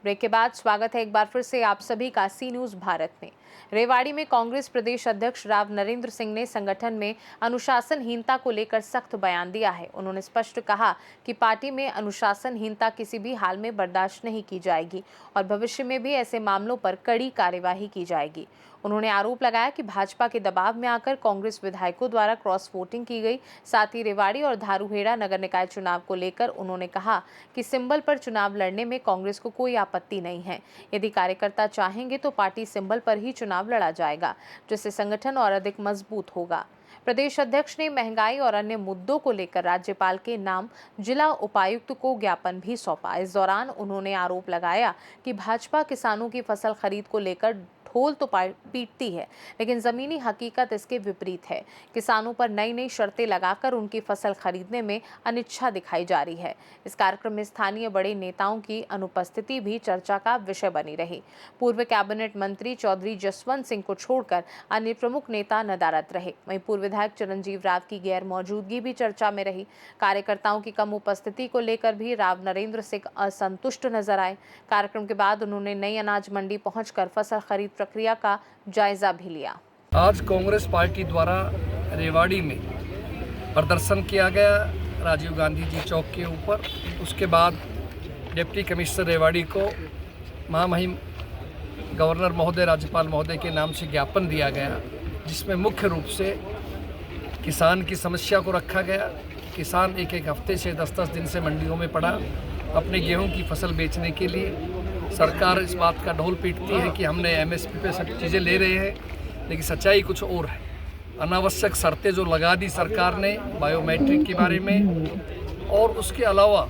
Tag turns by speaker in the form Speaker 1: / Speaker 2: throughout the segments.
Speaker 1: Break के बाद स्वागत है एक बार फिर से आप सभी का सी न्यूज भारत में। रेवाड़ी में कांग्रेस प्रदेश अध्यक्ष राव नरेंद्र सिंह ने संगठन में अनुशासनहीनता को लेकर सख्त बयान दिया है। उन्होंने स्पष्ट कहा कि पार्टी में अनुशासनहीनता किसी भी हाल में बर्दाश्त नहीं की जाएगी और भविष्य में भी ऐसे मामलों पर कड़ी कार्यवाही की जाएगी। उन्होंने आरोप लगाया कि भाजपा के दबाव में आकर कांग्रेस विधायकों द्वारा क्रॉस वोटिंग की गई। साथ ही रेवाड़ी और धारूहेड़ा नगर निकाय चुनाव को लेकर उन्होंने कहा कि सिंबल पर चुनाव लड़ने में कांग्रेस को कोई आपत्ति नहीं है। यदि कार्यकर्ता चाहेंगे तो पार्टी सिंबल पर ही चुनाव लड़ा जाएगा, जिससे संगठन और अधिक मजबूत होगा। प्रदेश अध्यक्ष ने महंगाई और अन्य मुद्दों को लेकर राज्यपाल के नाम जिला उपायुक्त को ज्ञापन भी सौंपा। इस दौरान उन्होंने आरोप लगाया कि भाजपा किसानों की फसल खरीद को लेकर ढोल तो पीटती है, लेकिन जमीनी हकीकत इसके विपरीत है। किसानों पर नई नई शर्तें लगाकर उनकी फसल खरीदने में अनिच्छा दिखाई जा रही है। इस कार्यक्रम में स्थानीय बड़े नेताओं की अनुपस्थिति भी चर्चा का विषय बनी रही। पूर्व कैबिनेट मंत्री चौधरी जसवंत सिंह को छोड़कर अन्य प्रमुख नेता नदारद रहे। वहीं पूर्व विधायक चिरंजीव राव की गैर मौजूदगी भी चर्चा में रही। कार्यकर्ताओं की कम उपस्थिति को लेकर भी राव नरेंद्र सिंह असंतुष्ट नजर आए। कार्यक्रम के बाद उन्होंने नई अनाज मंडी पहुंचकर फसल खरीद प्रक्रिया का जायजा भी लिया।
Speaker 2: आज कांग्रेस पार्टी द्वारा रेवाड़ी में प्रदर्शन किया गया राजीव गांधी जी चौक के ऊपर। उसके बाद डिप्टी कमिश्नर रेवाड़ी को महामहिम गवर्नर महोदय, राज्यपाल महोदय के नाम से ज्ञापन दिया गया, जिसमें मुख्य रूप से किसान की समस्या को रखा गया। किसान एक एक हफ्ते से 10-10 दिन से मंडियों में पड़ा अपने गेहूं की फसल बेचने के लिए। सरकार इस बात का ढोल पीटती है कि हमने एमएसपी पे सब चीज़ें ले रहे हैं, लेकिन सच्चाई कुछ और है। अनावश्यक शर्तें जो लगा दी सरकार ने बायोमेट्रिक के बारे में, और उसके अलावा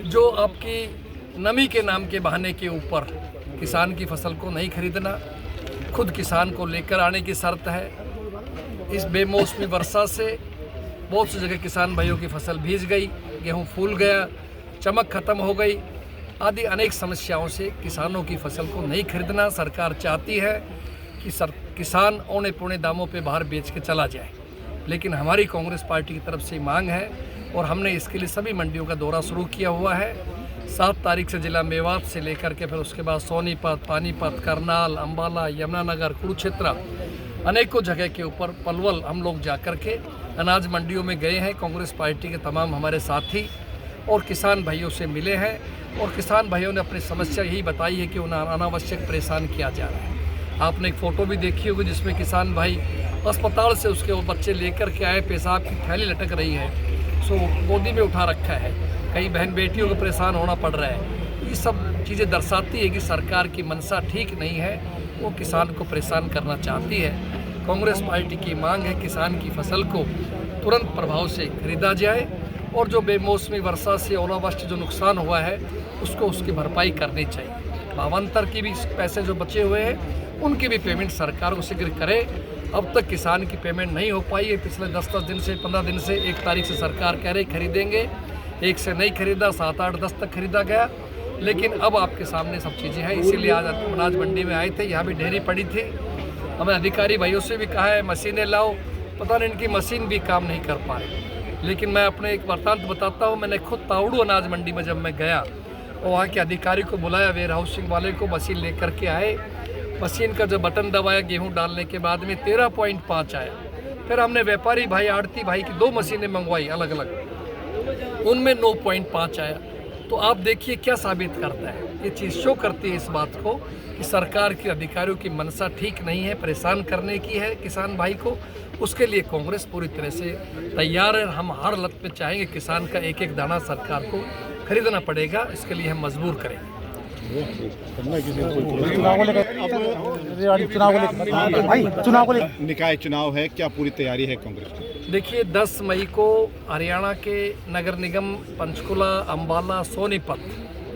Speaker 2: जो आपकी नमी के नाम के बहाने के ऊपर किसान की फसल को नहीं खरीदना, खुद किसान को लेकर आने की शर्त है। इस बेमौसमी वर्षा से बहुत सी जगह किसान भाइयों की फसल भीज गई, गेहूँ फूल गया, चमक खत्म हो गई आदि अनेक समस्याओं से किसानों की फसल को नहीं खरीदना। सरकार चाहती है कि किसान औने पौने दामों पे बाहर बेच के चला जाए, लेकिन हमारी कांग्रेस पार्टी की तरफ से मांग है और हमने इसके लिए सभी मंडियों का दौरा शुरू किया हुआ है। 7 तारीख से जिला मेवात से लेकर के फिर उसके बाद सोनीपत, पानीपत, करनाल, अम्बाला, यमुनानगर, कुरुक्षेत्र, अनेकों जगह के ऊपर पलवल हम लोग जा कर के अनाज मंडियों में गए हैं। कांग्रेस पार्टी के तमाम हमारे साथी और किसान भाइयों से मिले हैं और किसान भाइयों ने अपनी समस्या यही बताई है कि उन्हें अनावश्यक परेशान किया जा रहा है। आपने एक फ़ोटो भी देखी होगी जिसमें किसान भाई अस्पताल से उसके वो बच्चे लेकर के आए, पेशाब की थैली लटक रही है, सो गोदी में उठा रखा है। कई बहन बेटियों को परेशान होना पड़ रहा है। ये सब चीज़ें दर्शाती है कि सरकार की मंशा ठीक नहीं है, वो किसान को परेशान करना चाहती है। कांग्रेस पार्टी की मांग है किसान की फसल को तुरंत प्रभाव से खरीदा जाए और जो बेमौसमी वर्षा से ओलावृष्टि जो नुकसान हुआ है उसको उसकी भरपाई करनी चाहिए। भावांतर की भी पैसे जो बचे हुए हैं उनकी भी पेमेंट सरकार को शीघ्र करे। अब तक किसान की पेमेंट नहीं हो पाई है। पिछले 10-10 दिन से 15 दिन से 1 तारीख से सरकार कह रही खरीदेंगे, 1 से नहीं खरीदा, 7, 8, 10 तक खरीदा गया, लेकिन अब आपके सामने सब चीज़ें हैं। इसीलिए आज अनाज मंडी में आए थे, यहाँ भी ढेरी पड़ी थी। हमें अधिकारी भाइयों से भी कहा है मशीनें लाओ, पता नहीं इनकी मशीन भी काम नहीं कर पा रही। लेकिन मैं अपने एक वृत्तांत बताता हूँ। मैंने खुद ताउड़ू अनाज मंडी में जब मैं गया और वहाँ के अधिकारी को बुलाया, वेयर हाउसिंग वाले को, मशीन लेकर के आए। मशीन का जब बटन दबाया गेहूं डालने के बाद में 13.5 आया। फिर हमने व्यापारी भाई, आड़ती भाई की 2 मशीनें मंगवाई अलग अलग, उनमें 9.5 आया। तो आप देखिए क्या साबित करता है, ये चीज़ शो करती है इस बात को कि सरकार के अधिकारियों की मंशा ठीक नहीं है, परेशान करने की है किसान भाई को। उसके लिए कांग्रेस पूरी तरह से तैयार है। हम हर हालत में चाहेंगे किसान का एक एक दाना सरकार को खरीदना पड़ेगा, इसके लिए हम मजबूर करेंगे।
Speaker 3: निकाय चुनाव है, क्या पूरी तैयारी है कांग्रेस की?
Speaker 2: देखिए 10 मई को हरियाणा के नगर निगम पंचकुला, अम्बाला, सोनीपत,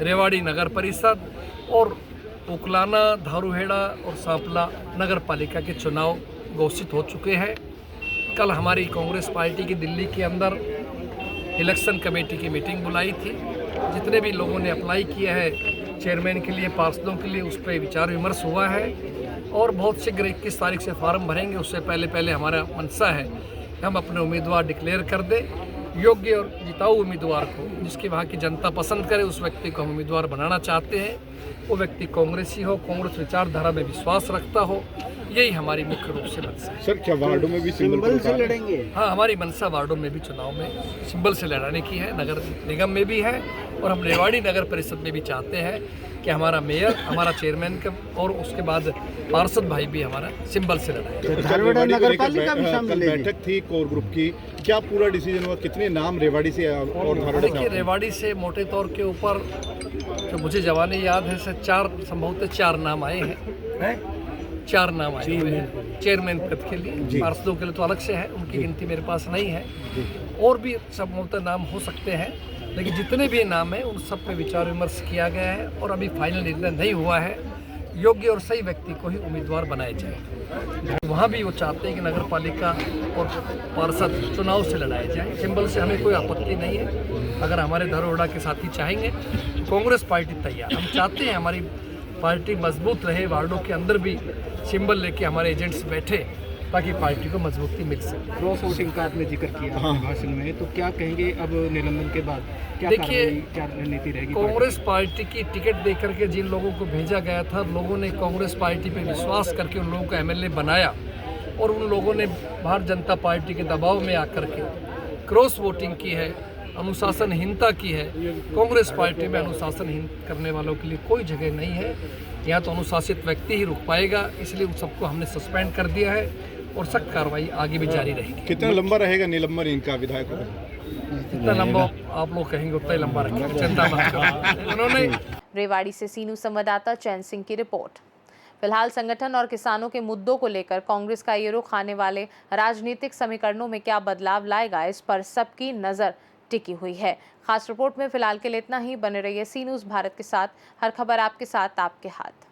Speaker 2: रेवाड़ी नगर परिषद और उकलाना, धारूहेड़ा और सांपला नगर पालिका के चुनाव घोषित हो चुके हैं। कल हमारी कांग्रेस पार्टी की दिल्ली के अंदर इलेक्शन कमेटी की मीटिंग बुलाई थी। जितने भी लोगों ने अप्लाई किया है चेयरमैन के लिए, पार्षदों के लिए, उस पर विचार विमर्श हुआ है और बहुत शीघ्र 21 तारीख से फार्म भरेंगे। उससे पहले हमारा मंशा है हम अपने उम्मीदवार डिक्लेयर कर दें। योग्य और जिताऊ उम्मीदवार को, जिसकी वहाँ की जनता पसंद करे, उस व्यक्ति को हम उम्मीदवार बनाना चाहते हैं। वो व्यक्ति कांग्रेसी हो, कांग्रेस विचारधारा में विश्वास रखता हो, यही हमारी मुख्य रूप से मंशा है।
Speaker 3: सर क्या वार्डों में भी सिंबल से लड़ेंगे?
Speaker 2: हाँ, हमारी मंशा वार्डों में भी चुनाव में सिंबल से लड़ाने की है, नगर निगम में भी है, और हम रेवाड़ी नगर परिषद में भी चाहते हैं कि हमारा मेयर, हमारा चेयरमैन का और उसके बाद पार्षद भाई भी हमारा सिंबल से लड़ाए।
Speaker 3: धारवाड़ा नगर पालिका भी शामिल है। बैठक थी कोर ग्रुप की, क्या पूरा डिसीजन हुआ? कितने नाम रेवाड़ी से और धारवाड़ा से?
Speaker 2: देखिए, रेवाड़ी से मोटे तौर के ऊपर जो मुझे जवानी याद है से संभवतः चार नाम आए हैं। 4 नाम आए हुए हैं चेयरमैन पद के लिए। पार्षदों के लिए तो अलग से है, उनकी गिनती मेरे पास नहीं है। और भी संभवतः नाम हो सकते हैं, लेकिन जितने भी नाम हैं उन सब पे विचार विमर्श किया गया है और अभी फाइनल निर्णय नहीं हुआ है। योग्य और सही व्यक्ति को ही उम्मीदवार बनाए जाए। वहाँ भी वो चाहते हैं कि नगर पालिका और पार्षद चुनाव से लड़ाए जाए। सिंबल से हमें कोई आपत्ति नहीं है। अगर हमारे धरोहरा के साथी चाहेंगे, कांग्रेस पार्टी तैयार। हम चाहते हैं हमारी पार्टी मजबूत रहे, वार्डों के अंदर भी सिंबल लेके हमारे एजेंट्स बैठे, ताकि पार्टी को मजबूती मिल सके।
Speaker 4: क्रॉस वोटिंग का आपने जिक्र किया अपने भाषण में, तो क्या कहेंगे अब निलंबन के बाद? क्या
Speaker 2: देखिए,
Speaker 4: क्या रणनीति रहेगी?
Speaker 2: कांग्रेस पार्टी की टिकट देकर के जिन लोगों को भेजा गया था, लोगों ने कांग्रेस पार्टी पे विश्वास करके उन लोगों को एमएलए बनाया, और उन लोगों ने भारतीय जनता पार्टी के दबाव में आकर के क्रॉस वोटिंग की है, अनुशासनहीनता की है। कांग्रेस पार्टी में अनुशासनहीन करने वालों के लिए कोई जगह नहीं है। यहाँ तो अनुशासित व्यक्ति ही रुक पाएगा, इसलिए उन सबको हमने सस्पेंड कर दिया है और सख्त कार्रवाई आगे भी जारी रहेगी।
Speaker 3: कितना लंबा रहेगा निलंबन इनका विधायकों का?
Speaker 2: जितना लंबा आप लोग कहेंगे उतना ही लंबा रखेंगे, चिंता मत करो। उन्होंने
Speaker 1: रेवाड़ी से सीनू संवाददाता चैन सिंह की रिपोर्ट। फिलहाल संगठन और किसानों के मुद्दों को लेकर कांग्रेस का ये रुख आने वाले राजनीतिक समीकरणों में क्या बदलाव लाएगा, इस पर सबकी नजर टिकी हुई है। खास रिपोर्ट में फिलहाल के लिए इतना ही। बने रहिए सी न्यूज़ भारत के साथ। हर खबर आपके साथ, आपके हाथ।